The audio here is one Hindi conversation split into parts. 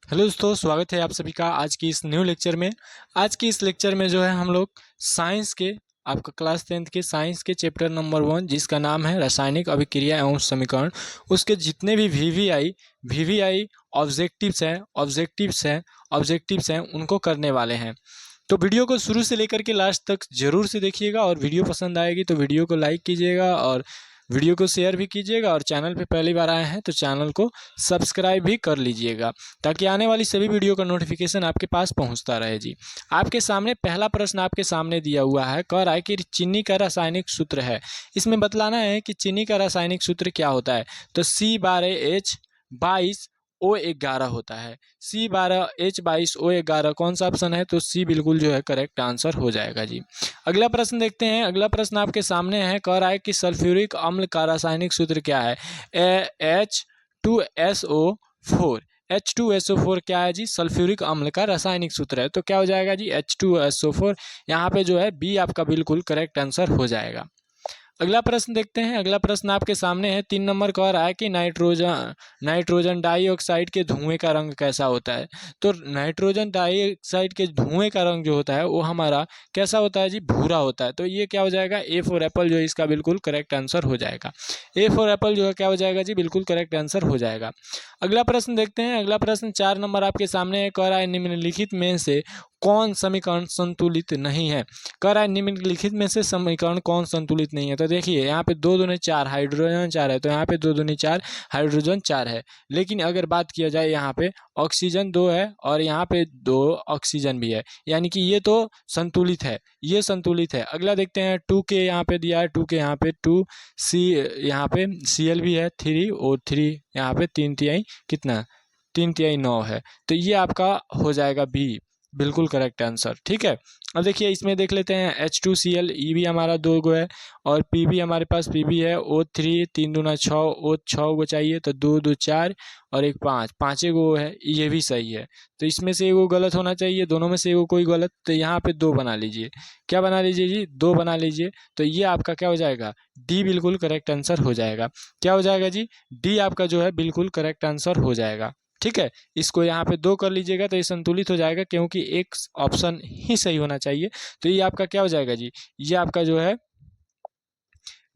हेलो दोस्तों, स्वागत है आप सभी का आज की इस न्यू लेक्चर में। आज की इस लेक्चर में जो है हम लोग साइंस के आपका क्लास 10th के साइंस के चैप्टर नंबर 1 जिसका नाम है रासायनिक अभिक्रिया एवं समीकरण, उसके जितने भी वीवीआई ऑब्जेक्टिव्स हैं उनको करने वाले हैं। तो वीडियो को शुरू से लेकर के लास्ट तक जरूर से देखिएगा और वीडियो पसंद आएगी तो वीडियो को लाइक कीजिएगा और वीडियो को शेयर भी कीजिएगा और चैनल पे पहली बार आए हैं तो चैनल को सब्सक्राइब भी कर लीजिएगा ताकि आने वाली सभी वीडियो का नोटिफिकेशन आपके पास पहुंचता रहे जी। आपके सामने पहला प्रश्न आपके सामने दिया हुआ है, कह रहा है कि चीनी का रासायनिक सूत्र है। इसमें बतलाना है कि चीनी का रासायनिक सूत्र क्या होता है। तो C12H22O11 होता है। C12H22O11 कौन सा ऑप्शन है? तो सी बिल्कुल जो है करेक्ट आंसर हो जाएगा जी। अगला प्रश्न देखते हैं। अगला प्रश्न आपके सामने है, कह रहा है कि सल्फ्यूरिक अम्ल का रासायनिक सूत्र क्या है? H2SO4। H2SO4 क्या है जी? सल्फ्यूरिक अम्ल का रासायनिक सूत्र है। तो क्या हो जाएगा जी? H2SO4। यहाँ पे जो है बी आपका बिल्कुल करेक्ट आंसर हो जाएगा। अगला प्रश्न देखते हैं। अगला प्रश्न आपके सामने है, 3 नंबर कह रहा है कि नाइट्रोजन डाइऑक्साइड के धुएं का रंग कैसा होता है? तो नाइट्रोजन डाइऑक्साइड के धुएं का रंग जो होता है वो हमारा कैसा होता है जी? भूरा होता है। तो ये क्या हो जाएगा? ए फॉर एप्पल जो है इसका बिल्कुल करेक्ट आंसर हो जाएगा। ए फॉर एप्पल जो है क्या हो जाएगा जी? बिल्कुल करेक्ट आंसर हो जाएगा। अगला प्रश्न देखते हैं। अगला प्रश्न 4 नंबर आपके सामने है, कह रहा है निम्नलिखित में से कौन समीकरण संतुलित नहीं है? कह रहा है निम्नलिखित में से समीकरण कौन संतुलित नहीं है? तो देखिए यहाँ पे 2 दूनी 4 हाइड्रोजन 4 है, तो यहाँ पे 2 दूनी 4 हाइड्रोजन 4 है। लेकिन अगर बात किया जाए यहाँ पे ऑक्सीजन 2 है और यहाँ पे 2 ऑक्सीजन भी है, यानी कि ये तो संतुलित है, ये संतुलित है। अगला देखते हैं 2 के यहाँ पे दिया है, 2 के यहाँ पे 2 सी, यहाँ पे Cl भी है 3 और 3 यहाँ पे 3 कितना 3 9 है। तो ये आपका हो जाएगा बी बिल्कुल करेक्ट आंसर। ठीक है, अब देखिए इसमें देख लेते हैं H2Cl ई भी हमारा 2 गो है और पी भी हमारे पास पी भी है। O3 3 दूना 6 O 6 गो चाहिए, तो 2 2 4 और एक 5 5 गो है, ये भी सही है। तो इसमें से एगो गलत होना चाहिए, दोनों में से एगो कोई गलत, तो यहाँ पे 2 बना लीजिए। क्या बना लीजिए जी? 2 बना लीजिए। तो ये आपका क्या हो जाएगा? डी बिल्कुल करेक्ट आंसर हो जाएगा। क्या हो जाएगा जी? डी आपका जो है बिल्कुल करेक्ट आंसर हो जाएगा। ठीक है, इसको यहाँ पे 2 कर लीजिएगा तो ये संतुलित हो जाएगा, क्योंकि एक ऑप्शन ही सही होना चाहिए। तो ये आपका क्या हो जाएगा जी? ये आपका जो है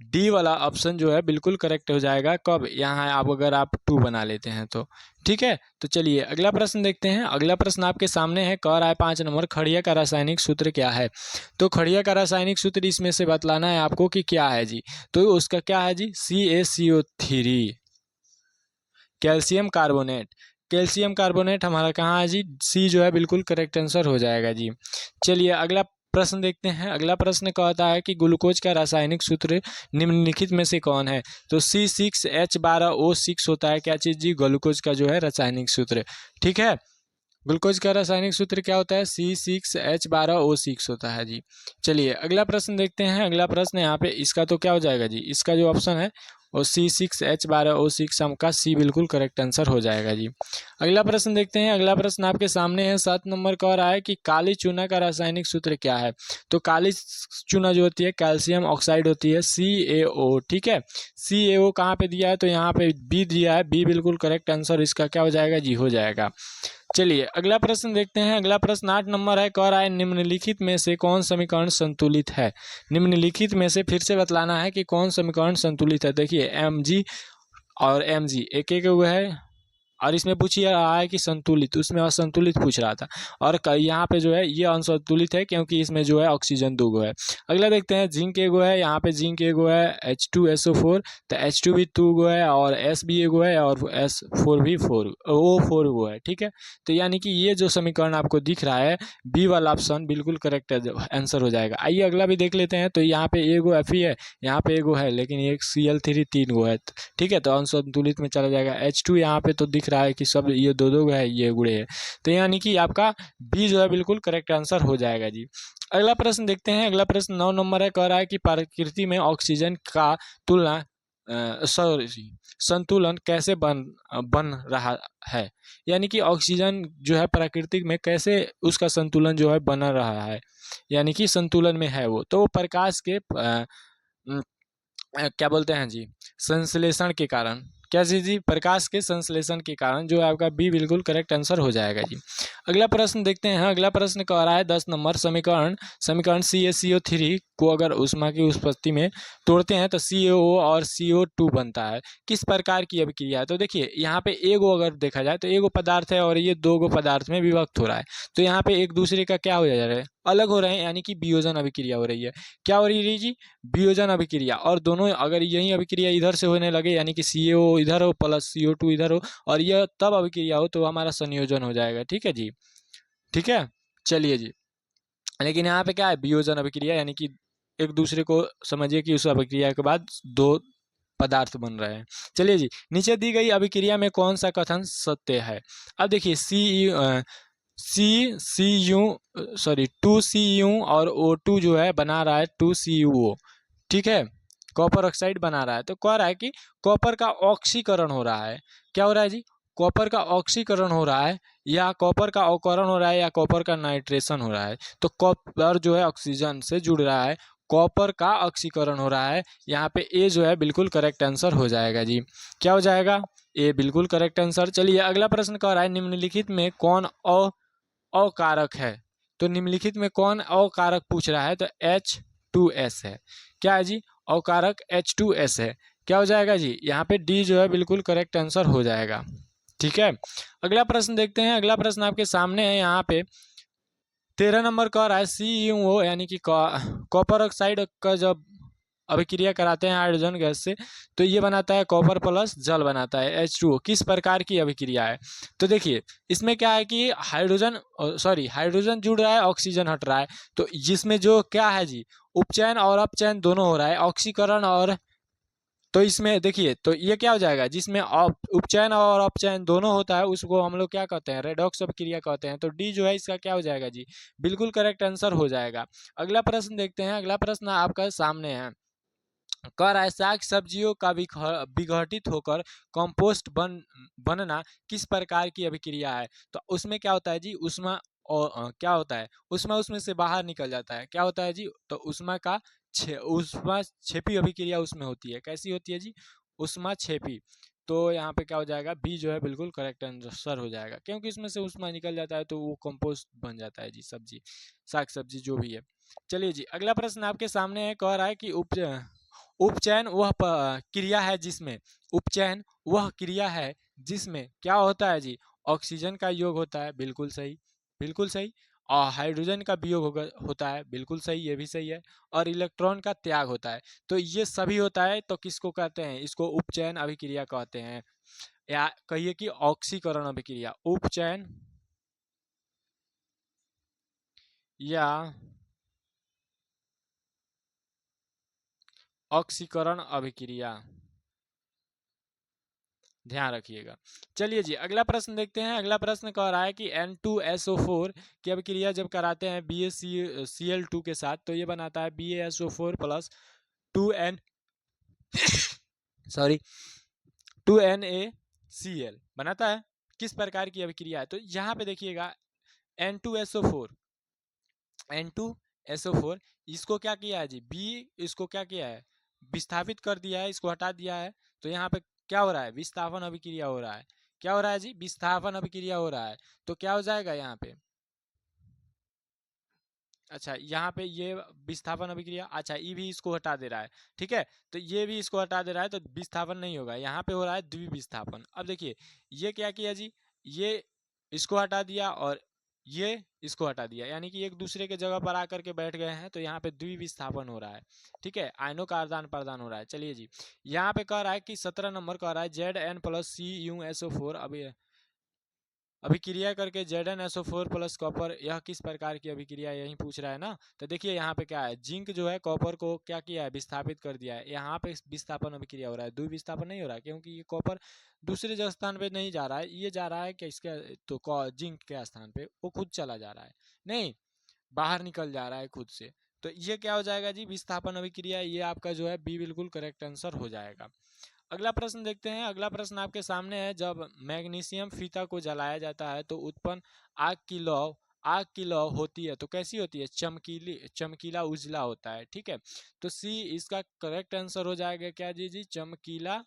डी वाला ऑप्शन जो है बिल्कुल करेक्ट हो जाएगा। कब? यहाँ आप अगर आप 2 बना लेते हैं तो। ठीक है, तो चलिए अगला प्रश्न देखते हैं। अगला प्रश्न आपके सामने है, कह रहा है 5 नंबर, खड़िया का रासायनिक सूत्र क्या है? तो खड़िया का रासायनिक सूत्र इसमें से बतलाना है आपको कि क्या है जी। तो उसका क्या है जी? CaCO3 calcium carbonate. Calcium carbonate हमारा कहाँ है जी? सी जो है बिल्कुल करेक्ट आंसर हो जाएगा जी। चलिए अगला प्रश्न देखते हैं। अगला प्रश्न कहता है कि ग्लूकोज का रासायनिक सूत्र निम्नलिखित में से कौन है? तो C6H12O6 होता है। क्या चीज़ जी? ग्लूकोज का जो है रासायनिक सूत्र। ठीक है, ग्लूकोज का रासायनिक सूत्र क्या होता है? C6H12O6 होता है जी। चलिए अगला प्रश्न देखते हैं। अगला प्रश्न यहाँ पे इसका तो क्या हो जाएगा जी? इसका जो ऑप्शन है और C6H12O6 का सी बिल्कुल करेक्ट आंसर हो जाएगा जी। अगला प्रश्न देखते हैं। अगला प्रश्न आपके सामने है, 7 नंबर कह रहा है कि काली चूना का रासायनिक सूत्र क्या है? तो काली चूना जो होती है कैल्शियम ऑक्साइड होती है, CaO। ठीक है, CaO कहाँ पे दिया है? तो यहाँ पे बी दिया है, बी बिल्कुल करेक्ट आंसर इसका क्या हो जाएगा जी? हो जाएगा। चलिए अगला प्रश्न देखते हैं। अगला प्रश्न 8 नंबर है, कह रहा है निम्नलिखित में से कौन समीकरण संतुलित है? निम्नलिखित में से फिर से बतलाना है कि कौन समीकरण संतुलित है। देखिए Mg और Mg एक एक हुआ है और इसमें पूछ रहा है कि संतुलित, उसमें असंतुलित पूछ रहा था। और यहाँ पे जो है ये असंतुलित है क्योंकि इसमें जो है ऑक्सीजन 2 गो है। अगला देखते हैं, जिंक एगो है, यहाँ पे जिंक एगो है H2SO4, तो H2 भी 2 गो है और S भी एगो है और S4 भी 4 O4 गो है। ठीक है, तो यानी कि ये जो समीकरण आपको दिख रहा है बी वाला ऑप्शन बिल्कुल करेक्ट आंसर हो जाएगा। आइए अगला भी देख लेते हैं। तो यहाँ पे एगो Fe है, यहाँ पे एगो है, लेकिन एक Cl3 3 गो है। ठीक है, तो असंतुलित में चला जाएगा। H2 यहाँ पे तो दिख रहा है कि सब ये 2 2 है, ये गुड़े है, तो यानी कि आपका बी जो है बिल्कुल करेक्ट आंसर हो जाएगा जी। अगला प्रश्न देखते हैं। अगला प्रश्न 9 नंबर है, कह रहा है कि प्रकृति में ऑक्सीजन का तुलना सॉरी संतुलन कैसे बन रहा है? यानी कि ऑक्सीजन जो है प्राकृतिक में कैसे उसका संतुलन जो है बना रहा है, यानी कि संतुलन में है वो। तो प्रकाश के क्या बोलते हैं जी, संश्लेषण के कारण क्या चीज जी, प्रकाश के संश्लेषण के कारण, जो आपका बी बिल्कुल करेक्ट आंसर हो जाएगा जी। अगला प्रश्न देखते हैं। अगला प्रश्न कह रहा है 10 नंबर समीकरण समीकरण CaCO3 को अगर ऊष्मा की उपस्थिति में तोड़ते हैं तो CO और CO2 बनता है, किस प्रकार की अभिक्रिया है? तो देखिए यहाँ पे एगो अगर देखा जाए तो एगो पदार्थ है और ये दो गो पदार्थ में विभक्त हो रहा है, तो यहाँ पे एक दूसरे का क्या हो जा रहा है, अलग हो रहे हैं, यानी कि वियोजन अभिक्रिया हो रही है। क्या हो रही है जी, वियोजन अभिक्रिया। और दोनों अगर यही अभिक्रिया इधर से होने लगे, यानी कि CO इधर हो प्लस CO2 इधर हो, और यह तब अभिक्रिया हो तो हमारा संयोजन हो जाएगा। ठीक है जी, ठीक है, चलिए जी। लेकिन यहाँ पे क्या है, वियोजन अभिक्रिया, यानी कि एक दूसरे को समझिए कि उस अभिक्रिया के बाद दो पदार्थ बन रहे हैं। चलिए जी, नीचे दी गई अभिक्रिया में कौन सा कथन सत्य है? अब देखिए सॉरी 2Cu और O2 जो है बना रहा है 2CuO, ठीक है, कॉपर ऑक्साइड बना रहा है। तो कह रहा है कि कॉपर का ऑक्सीकरण हो रहा है। क्या हो रहा है जी, कॉपर का ऑक्सीकरण हो रहा है, या कॉपर का अवकरण हो रहा है, या कॉपर का नाइट्रेशन हो रहा है। तो कॉपर जो है ऑक्सीजन से जुड़ रहा है, कॉपर का ऑक्सीकरण हो रहा है। यहाँ पे ए जो है बिल्कुल करेक्ट आंसर हो जाएगा जी। क्या हो जाएगा, ए बिल्कुल करेक्ट आंसर। चलिए अगला प्रश्न कह रहा है निम्नलिखित में कौन अकारक है? तो निम्नलिखित में कौन अकारक पूछ रहा है? तो H2S है। क्या है जी, अकारक H2S है। क्या हो जाएगा जी, यहाँ पे डी जो है बिल्कुल करेक्ट आंसर हो जाएगा। ठीक है, अगला प्रश्न देखते हैं। अगला प्रश्न आपके सामने है, यहाँ पे 13 नंबर कह रहा है CuO यानी कि कॉपर ऑक्साइड का जब अभिक्रिया कराते हैं हाइड्रोजन गैस से तो ये बनाता है कॉपर प्लस जल बनाता है H2O, किस प्रकार की अभिक्रिया है? तो देखिए इसमें क्या है कि हाइड्रोजन जुड़ रहा है, ऑक्सीजन हट रहा है, तो जिसमें जो क्या है जी, उपचयन और अपचयन दोनों हो रहा है, ऑक्सीकरण और, तो इसमें देखिए तो ये क्या हो जाएगा, जिसमें उपचयन और अपचयन दोनों होता है उसको हम लोग क्या कहते हैं, रेडॉक्स अभिक्रिया कहते हैं। तो डी जो है इसका क्या हो जाएगा जी, बिल्कुल करेक्ट आंसर हो जाएगा। अगला प्रश्न देखते हैं। अगला प्रश्न आपका सामने है, कह रहा है साग सब्जियों का विघटित होकर कंपोस्ट बनना किस प्रकार की अभिक्रिया है? तो उसमें क्या होता है जी, उष्मा और क्या होता है, उष्मा उसमें से बाहर निकल जाता है। क्या होता है जी, तो उष्मा छेपी अभिक्रिया उसमें होती है। कैसी होती है जी, उष्मा छेपी। तो यहाँ पे क्या हो जाएगा, बी जो है बिल्कुल करेक्ट आंसर हो जाएगा, क्योंकि इसमें से उष्मा निकल जाता है तो वो कंपोस्ट बन जाता है जी, सब्जी साग सब्जी जो भी है। चलिए जी, अगला प्रश्न आपके सामने है, कह रहा है कि उपचयन वह क्रिया है जिसमें, उपचयन वह क्रिया है जिसमें क्या होता है जी, ऑक्सीजन का योग होता है। बिल्कुल सही, बिल्कुल सही। और हाइड्रोजन का वियोग होता है। बिल्कुल सही, ये भी सही है। और इलेक्ट्रॉन का त्याग होता है। तो ये सभी होता है तो किसको कहते हैं, इसको उपचयन अभिक्रिया कहते हैं, या कहिए कि ऑक्सीकरण अभिक्रिया, उपचयन या ऑक्सीकरण अभिक्रिया, ध्यान रखिएगा। चलिए जी, अगला प्रश्न देखते हैं। अगला प्रश्न कह रहा है कि N2SO4 की अभिक्रिया जब कराते हैं BaCl2 के साथ तो ये बनाता है BaSO4 plus 2N sorry 2NaCl बनाता है। किस प्रकार की अभिक्रिया है? तो यहाँ पे देखिएगा N2SO4 N2SO4 इसको क्या किया है जी, बी इसको क्या किया है, विस्थापित कर दिया है, इसको हटा दिया है। तो यहाँ पे क्या हो रहा है, विस्थापन अभिक्रिया हो रहा है। क्या हो रहा है जी, विस्थापन अभिक्रिया हो रहा है। तो क्या हो जाएगा यहाँ पे, अच्छा यहाँ पे ये विस्थापन अभिक्रिया, अच्छा ये भी इसको हटा दे रहा है। ठीक है, तो ये भी इसको हटा दे रहा है तो विस्थापन नहीं होगा, यहाँ पे हो रहा है द्विविस्थापन। अब देखिए ये क्या किया जी, ये इसको हटा दिया और ये इसको हटा दिया, यानी कि एक दूसरे के जगह पर आकर के बैठ गए हैं, तो यहाँ पे द्विविस्थापन हो रहा है। ठीक है, आयनों का आदान प्रदान हो रहा है। चलिए जी, यहाँ पे कह रहा है कि 17 नंबर कह रहा है Zn+CuSO4 अभी अभिक्रिया करके Zn SO4 प्लस कॉपर, यह किस प्रकार की अभिक्रिया, यही पूछ रहा है ना। तो देखिए यहाँ पे क्या है, जिंक जो है कॉपर को क्या किया है, विस्थापित कर दिया है। यहाँ पे विस्थापन अभिक्रिया हो रहा है, द्विविस्थापन नहीं हो रहा है, क्योंकि ये कॉपर दूसरे स्थान पे नहीं जा रहा है, ये जा रहा है कि इसके तो जिंक के स्थान पे वो खुद चला जा रहा है, नहीं बाहर निकल जा रहा है खुद से। तो ये क्या हो जाएगा जी, विस्थापन अभिक्रिया, ये आपका जो है बी बिल्कुल करेक्ट आंसर हो जाएगा। अगला प्रश्न देखते हैं। अगला प्रश्न आपके सामने है, जब मैग्नीशियम फीता को जलाया जाता है तो उत्पन्न आग की लौ होती है तो कैसी होती है, चमकीला उजला होता है। ठीक है, तो सी इसका करेक्ट आंसर हो जाएगा क्या जी, चमकीला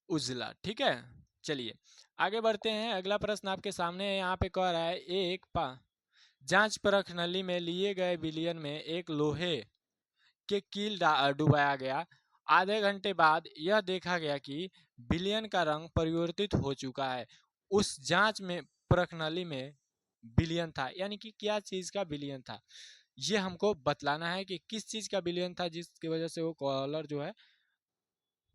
उजला। ठीक है, चलिए आगे बढ़ते हैं। अगला प्रश्न आपके सामने है, यहाँ पे कह रहा है एक जांच परख नली में लिए गए विलयन में एक लोहे के कील डुबाया गया। आधे घंटे बाद यह देखा गया कि विलयन का रंग परिवर्तित हो चुका है। उस जांच में प्रखनली में विलयन था, यानी कि क्या चीज का विलयन था, ये हमको बतलाना है कि किस चीज का विलयन था जिसकी वजह से वो कलर जो है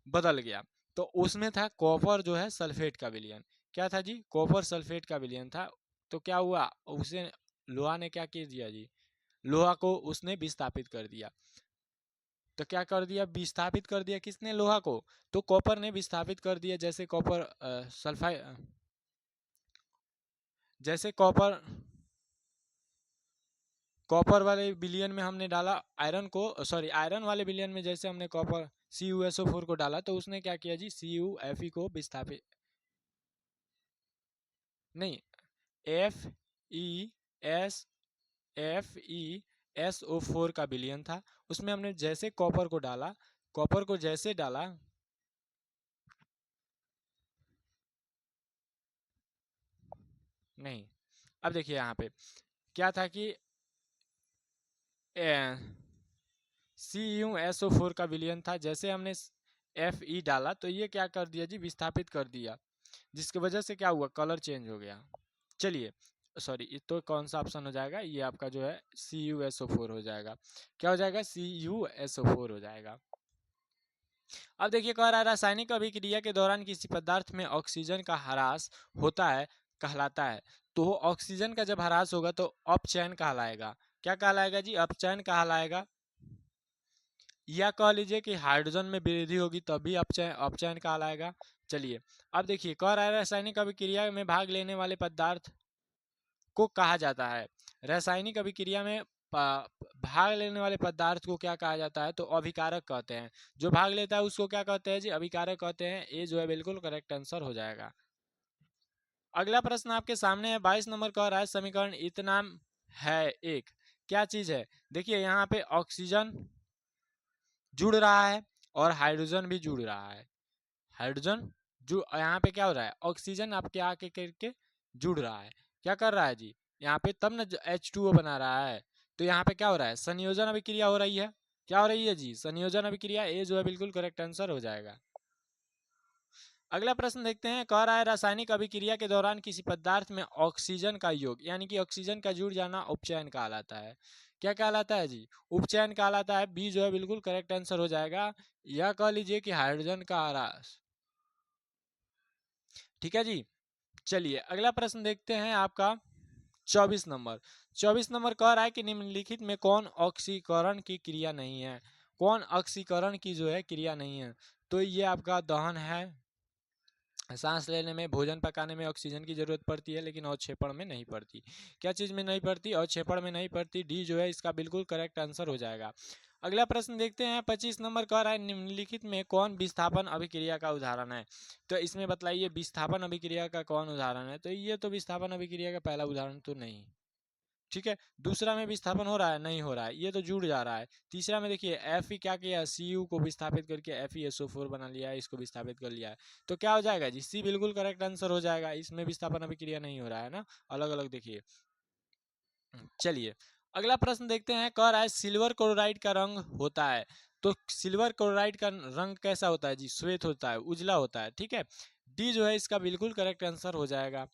बदल गया। तो उसमें था कॉपर जो है सल्फेट का विलयन। क्या था जी? कॉपर सल्फेट का विलयन था। तो क्या हुआ, उसे लोहा ने क्या किया दिया जी, लोहा को उसने विस्थापित कर दिया। तो क्या कर दिया, विस्थापित कर दिया किसने, लोहा को। तो कॉपर ने विस्थापित कर दिया। जैसे कॉपर सल्फाइड, जैसे कॉपर कॉपर वाले विलियन में हमने डाला आयरन को, सॉरी आयरन वाले विलियन में जैसे हमने कॉपर CuSO4 को डाला, तो उसने क्या किया जी, CuFe को विस्थापित, नहीं, FeSO4 का विलियन था। उसमें हमने जैसे कॉपर को डाला, कॉपर को जैसे डाला, नहीं, अब देखिए यहाँ पे क्या था कि CuSO4 का विलयन था। जैसे हमने Fe डाला तो ये क्या कर दिया जी, विस्थापित कर दिया, जिसकी वजह से क्या हुआ, कलर चेंज हो गया। चलिए, सॉरी, ये तो कौन सा ऑप्शन हो जाएगा, ये आपका जो है CuSO4 हो जाएगा। क्या हो जाएगा, CuSO4 हो जाएगा। अब देखिए कह रहा है रासायनिक अभिक्रिया के दौरान किसी पदार्थ में ऑक्सीजन का ह्रास होता है, कहलाता है। तो ऑक्सीजन का जब ह्रास होगा तो अपचयन कहलाएगा। क्या कहलाएगा जी, अपचयन कहलाएगा। या कह लीजिए कि हाइड्रोजन में वृद्धि होगी तभी अपचयन अपचयन कहलाएगा। चलिए अब देखिए कह रहा है रासायनिक अभिक्रिया में भाग लेने वाले पदार्थ को कहा जाता है। रासायनिक अभिक्रिया में भाग लेने वाले पदार्थ को क्या कहा जाता है, तो अभिकारक कहते हैं। जो भाग लेता है उसको क्या कहते हैं जी, अभिकारक कहते हैं। ये जो है बिल्कुल करेक्ट आंसर हो जाएगा। अगला प्रश्न आपके सामने है, 22 नंबर कह रहा है समीकरण इतना है एक, क्या चीज है। देखिए यहाँ पे ऑक्सीजन जुड़ रहा है और हाइड्रोजन भी जुड़ रहा है। हाइड्रोजन जो यहाँ पे क्या हो रहा है, ऑक्सीजन आपके आके करके जुड़ रहा है। क्या कर रहा है जी, यहाँ पे तब ना H2O बना रहा है। तो यहाँ पे क्या हो रहा है, संयोजन अभिक्रिया हो रही है। क्या हो रही है जी, संयोजन अभिक्रिया। ए जो है बिल्कुल करेक्ट आंसर हो जाएगा। अगला प्रश्न देखते हैं, कह रहा है रासायनिक अभिक्रिया के दौरान किसी पदार्थ में ऑक्सीजन का योग, यानी कि ऑक्सीजन का जुड़ जाना उपचयन कहलाता है। क्या कहलाता है जी, उपचयन कहलाता है। बी जो है बिल्कुल करेक्ट आंसर हो जाएगा। या कह लीजिए कि हाइड्रोजन का ह्रास। ठीक है जी, चलिए अगला प्रश्न देखते हैं आपका 24 नंबर। 24 नंबर कह रहा है कि निम्नलिखित में कौन ऑक्सीकरण की क्रिया नहीं है। कौन ऑक्सीकरण की जो है क्रिया नहीं है, तो ये आपका दहन है। सांस लेने में, भोजन पकाने में ऑक्सीजन की जरूरत पड़ती है, लेकिन अवक्षेपण में नहीं पड़ती। क्या चीज में नहीं पड़ती, अवक्षेपण में नहीं पड़ती। डी जो है इसका बिल्कुल करेक्ट आंसर हो जाएगा। अगला प्रश्न देखते हैं, 25 नंबर कह रहा है निम्नलिखित में कौन विस्थापन अभिक्रिया का उदाहरण है। तो इसमें बतलाइए विस्थापन अभिक्रिया का कौन उदाहरण है। तो ये तो विस्थापन अभिक्रिया का पहला उदाहरण तो नहीं। ठीक है, दूसरा में विस्थापन हो रहा है, नहीं हो रहा है, ये तो जुड़ जा रहा है। तीसरा में देखिए Fe क्या किया, Cu को विस्थापित करके FeSO4 बना लिया है, इसको विस्थापित कर लिया है। तो क्या हो जाएगा जी, सी बिल्कुल करेक्ट आंसर हो जाएगा। इसमें विस्थापन अभिक्रिया नहीं हो रहा है ना, अलग अलग देखिए। चलिए अगला प्रश्न देखते हैं, कह रहा है सिल्वर क्लोराइड का रंग होता है। तो सिल्वर क्लोराइड का रंग कैसा होता है जी, श्वेत होता है, उजला होता है। ठीक है, डी जो है इसका बिल्कुल करेक्ट आंसर हो जाएगा।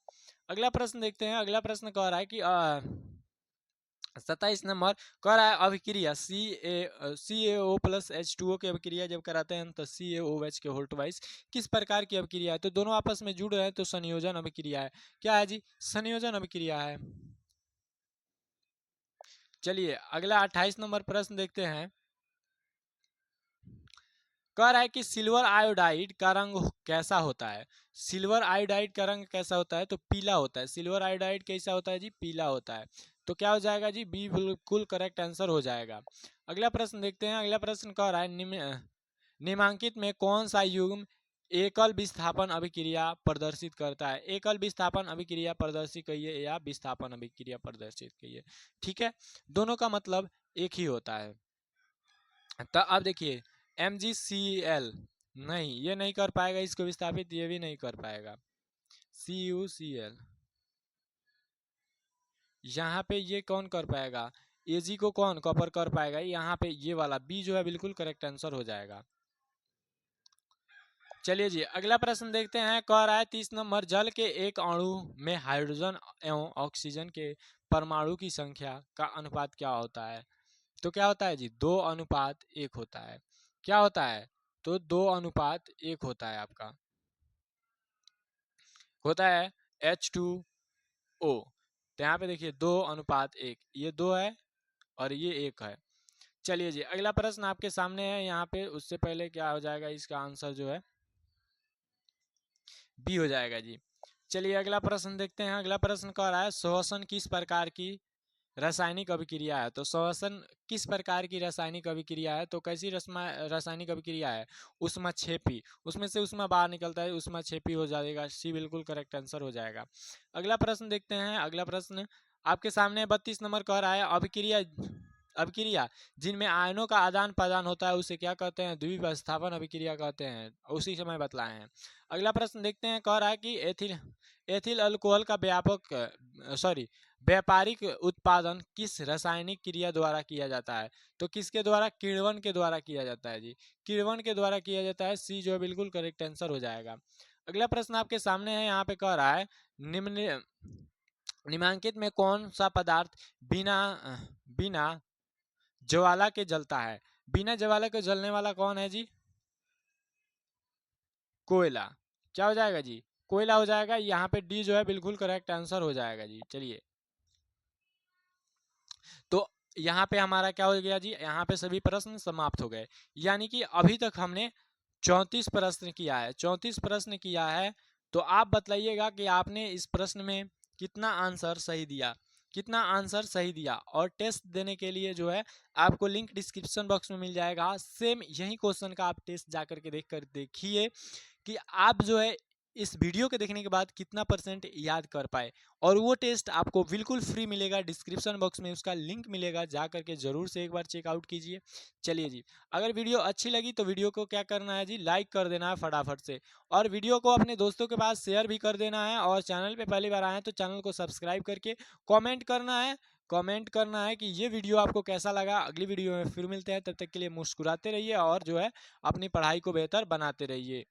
अगला प्रश्न देखते हैं, अगला प्रश्न कह रहा है कि 27 नंबर कह रहा है अभिक्रिया CaO प्लस H2O की अभिक्रिया जब कराते हैं तो CaOH के होल्ट वाइज किस प्रकार की अभिक्रिया है। तो दोनों आपस में जुड़ रहे हैं तो संयोजन अभिक्रिया है। क्या है जी, संयोजन अभिक्रिया है। चलिए अगला 28 नंबर प्रश्न देखते हैं, कह रहा है कि सिल्वर आयोडाइड का रंग कैसा होता है। सिल्वर आयोडाइड का रंग कैसा होता है, तो पीला होता है। सिल्वर आयोडाइड कैसा होता है जी, पीला होता है। तो क्या हो जाएगा जी, बी बिल्कुल करेक्ट आंसर हो जाएगा। अगला प्रश्न देखते हैं, अगला प्रश्न कह रहा है निम्नांकित में कौन सा युग्म एकल विस्थापन अभिक्रिया प्रदर्शित करता है। एकल विस्थापन अभिक्रिया प्रदर्शित कहिए या विस्थापन अभिक्रिया प्रदर्शित कहिए। ठीक है, दोनों का मतलब एक ही होता है। तो अब देखिए MgCl नहीं, ये नहीं कर पाएगा इसको विस्थापित, ये भी नहीं कर पाएगा। CuCl, यहाँ पे ये कौन कर पाएगा, Ag को कौन कॉपर कर पाएगा, यहाँ पे ये वाला बी जो है बिल्कुल करेक्ट आंसर हो जाएगा। चलिए जी अगला प्रश्न देखते हैं। कह रहा है 30 नंबर, जल के एक अणु में हाइड्रोजन एवं ऑक्सीजन के परमाणु की संख्या का अनुपात क्या होता है। तो क्या होता है जी, 2:1 होता है। क्या होता है, तो 2:1 होता है आपका, होता है H2O। तो यहाँ पे देखिए 2:1, ये 2 है और ये 1 है। चलिए जी अगला प्रश्न आपके सामने है यहाँ पे, उससे पहले क्या हो जाएगा, इसका आंसर जो है बी हो जाएगा जी। चलिए अगला प्रश्न देखते हैं। अगला प्रश्न कह रहा है श्वसन किस प्रकार की रासायनिक अभिक्रिया है। तो श्वसन किस प्रकार की रासायनिक अभिक्रिया है, तो कैसी रासायनिक अभिक्रिया है, ऊष्माक्षेपी, उसमें से ऊष्मा बाहर निकलता है, ऊष्माक्षेपी हो जाएगा, सी बिल्कुल करेक्ट आंसर हो जाएगा। अगला प्रश्न देखते हैं। अगला प्रश्न आपके सामने 32 नंबर कह रहा है अभिक्रिया जिनमें आयनों का आदान प्रदान होता है उसे क्या कहते हैं, द्विविस्थापन अभिक्रिया कहते हैं, उसी समय बतलाए हैं। अगला प्रश्न देखते हैं। कह रहा है कि एथिल अल्कोहल का व्यापारिक उत्पादन किस रासायनिक क्रिया द्वारा किया जाता है। तो किसके द्वारा, किण्वन के द्वारा किया जाता है जी, किण्वन के द्वारा किया जाता है, सी जो है बिल्कुल करेक्ट आंसर हो जाएगा। अगला प्रश्न आपके सामने है, यहाँ पे कह रहा है निम्नलिखित में कौन सा पदार्थ बिना बिना ज्वाला के जलता है। बिना ज्वाला के जलने वाला कौन है जी, कोयला। क्या हो जाएगा जी, कोयला हो जाएगा। यहाँ पे डी जो है बिल्कुल करेक्ट आंसर हो जाएगा जी। चलिए तो यहाँ पे हमारा क्या हो गया जी, यहाँ पे सभी प्रश्न समाप्त हो गए। यानी कि अभी तक हमने 34 प्रश्न किया है, 34 प्रश्न किया है। तो आप बतलाइएगा कि आपने इस प्रश्न में कितना आंसर सही दिया, कितना आंसर सही दिया। और टेस्ट देने के लिए जो है आपको लिंक डिस्क्रिप्शन बॉक्स में मिल जाएगा। सेम यही क्वेश्चन का आप टेस्ट जा करके देखिए कि आप जो है इस वीडियो के देखने के बाद कितना % याद कर पाए। और वो टेस्ट आपको बिल्कुल फ्री मिलेगा, डिस्क्रिप्शन बॉक्स में उसका लिंक मिलेगा, जा करके जरूर से एक बार चेकआउट कीजिए। चलिए जी अगर वीडियो अच्छी लगी तो वीडियो को क्या करना है जी, लाइक कर देना है फटाफट से, और वीडियो को अपने दोस्तों के पास शेयर भी कर देना है। और चैनल पे पहली बार आए हैं तो चैनल को सब्सक्राइब करके कमेंट करना है कि ये वीडियो आपको कैसा लगा। अगली वीडियो में फिर मिलते हैं, तब तक के लिए मुस्कुराते रहिए और जो है अपनी पढ़ाई को बेहतर बनाते रहिए।